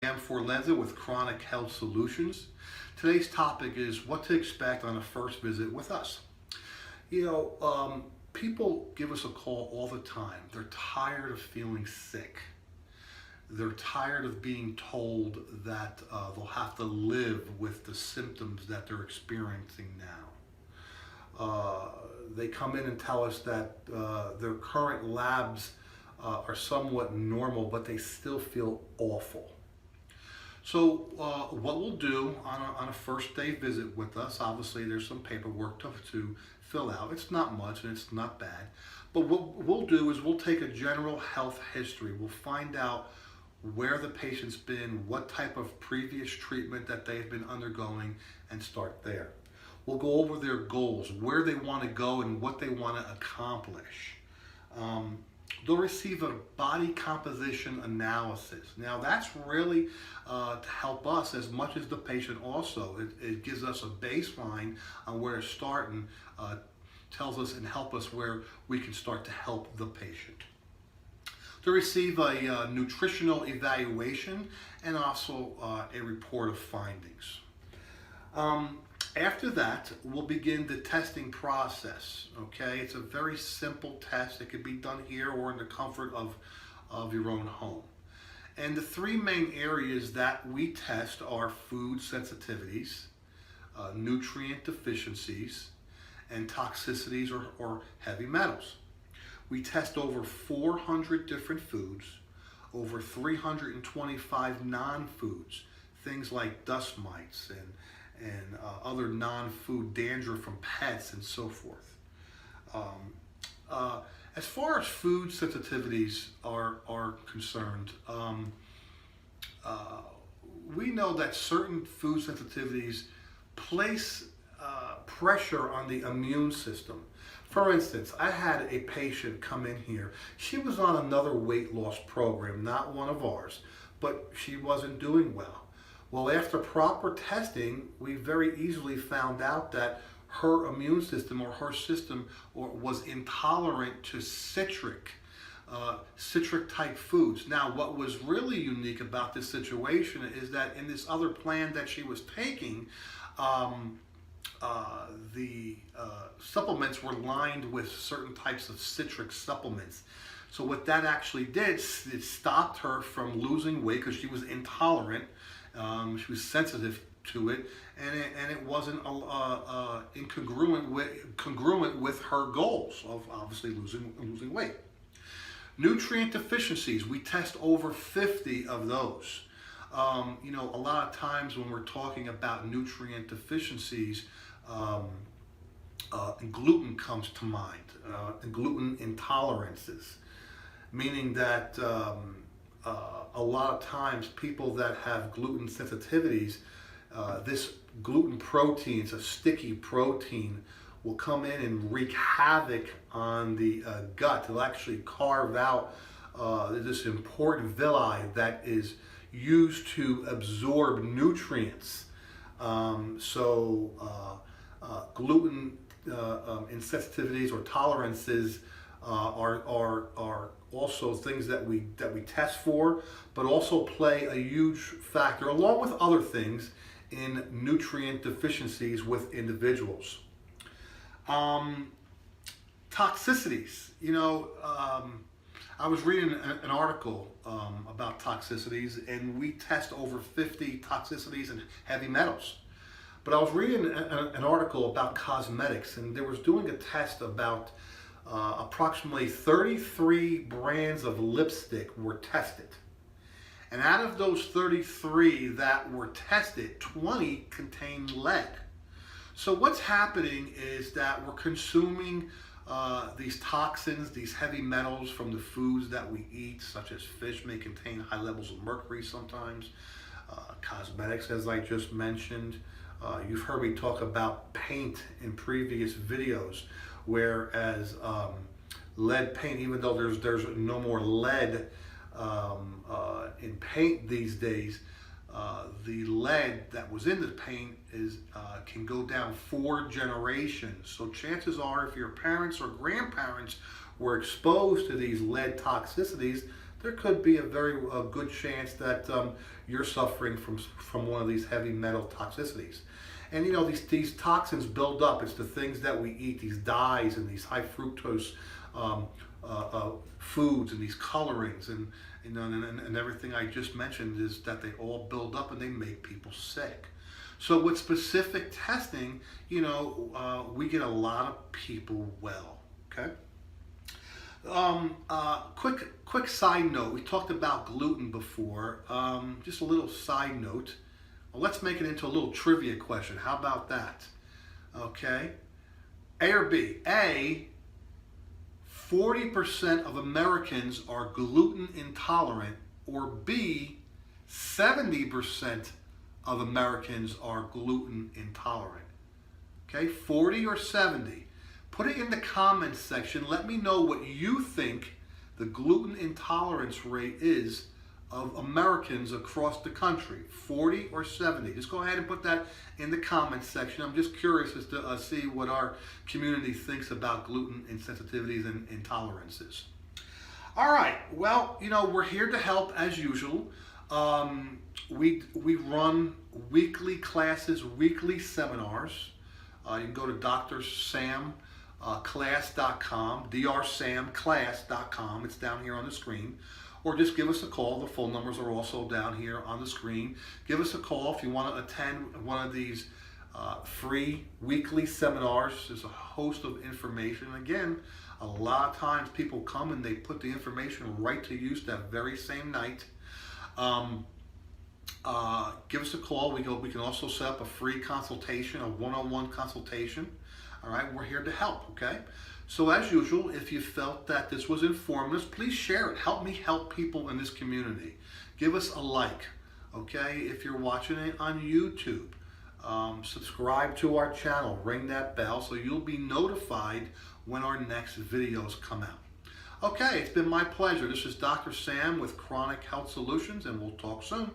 I'm Forlenza with Chronic Health Solutions. Today's topic is what to expect on a first visit with us. People give us a call all the time. They're tired of feeling sick. They're tired of being told that they'll have to live with the symptoms that they're experiencing now. They come in and tell us that their current labs are somewhat normal, but they still feel awful. So what we'll do on a first day visit with us, obviously there's some paperwork to fill out. It's not much and it's not bad. But what we'll do is we'll take a general health history. We'll find out where the patient's been, what type of previous treatment that they've been undergoing, and start there. We'll go over their goals, where they want to go and what they want to accomplish. They'll receive a body composition analysis. Now that's really to help us as much as the patient also. It gives us a baseline on where to start and tells us and help us where we can start to help the patient. To receive a nutritional evaluation and also a report of findings. After that, we'll begin the testing process, okay? It's a very simple test. It can be done here or in the comfort of your own home. And the three main areas that we test are food sensitivities, nutrient deficiencies, and toxicities or heavy metals. We test over 400 different foods, over 325 non-foods, things like dust mites and other non-food danger from pets and so forth. As far as food sensitivities are concerned, we know that certain food sensitivities place pressure on the immune system. For instance, I had a patient come in here. She was on another weight loss program, not one of ours, but she wasn't doing well. Well, after proper testing, we very easily found out that her immune system or her system was intolerant to citric type foods. Now, what was really unique about this situation is that in this other plan that she was taking, the supplements were lined with certain types of citric supplements. So what that actually did, it stopped her from losing weight because she was intolerant. She was sensitive to it, and it wasn't congruent with her goals of obviously losing weight. Nutrient deficiencies, we test over 50 of those. A lot of times when we're talking about nutrient deficiencies, gluten comes to mind, and gluten intolerances, meaning that a lot of times people that have gluten sensitivities, this gluten protein, it's a sticky protein, will come in and wreak havoc on the gut. It'll actually carve out this important villi that is used to absorb nutrients. Gluten insensitivities or tolerances are also things that we test for, but also play a huge factor, along with other things, in nutrient deficiencies with individuals. Toxicities. I was reading an article about toxicities, and we test over 50 toxicities and heavy metals. But I was reading an article about cosmetics, and they was doing a test about approximately 33 brands of lipstick were tested. And out of those 33 that were tested, 20 contained lead. So what's happening is that we're consuming these toxins, these heavy metals from the foods that we eat, such as fish may contain high levels of mercury sometimes, cosmetics, as I just mentioned. You've heard me talk about paint in previous videos, whereas lead paint, even though there's no more lead in paint these days, the lead that was in the paint can go down 4 generations. So chances are, if your parents or grandparents were exposed to these lead toxicities, there could be a very good chance that you're suffering from one of these heavy metal toxicities. And you know, these toxins build up. It's the things that we eat, these dyes and these high fructose foods and these colorings and you know and everything I just mentioned is that they all build up and they make people sick. So with specific testing, you know, we get a lot of people well. Okay. Quick side note. We talked about gluten before. Just a little side note. Well, let's make it into a little trivia question. How about that? Okay. A or B? A, 40% of Americans are gluten intolerant, or B, 70% of Americans are gluten intolerant. Okay, 40 or 70? Put it in the comments section. Let me know what you think the gluten intolerance rate is of Americans across the country, 40 or 70. Just go ahead and put that in the comments section. I'm just curious as to see what our community thinks about gluten insensitivities and intolerances. All right, well, you know, we're here to help as usual. We run weekly classes, weekly seminars. You can go to drsamclass.com, drsamclass.com. It's down here on the screen. Or just give us a call. The phone numbers are also down here on the screen. Give us a call if you want to attend one of these free weekly seminars. There's a host of information. Again, a lot of times people come and they put the information right to use that very same night. Give us a call. We can also set up a free consultation, a one-on-one consultation. All right, we're here to help, okay? So as usual, if you felt that this was informative, please share it. Help me help people in this community. Give us a like, okay? If you're watching it on YouTube, subscribe to our channel, ring that bell so you'll be notified when our next videos come out. Okay, it's been my pleasure. This is Dr. Sam with Chronic Health Solutions, and we'll talk soon.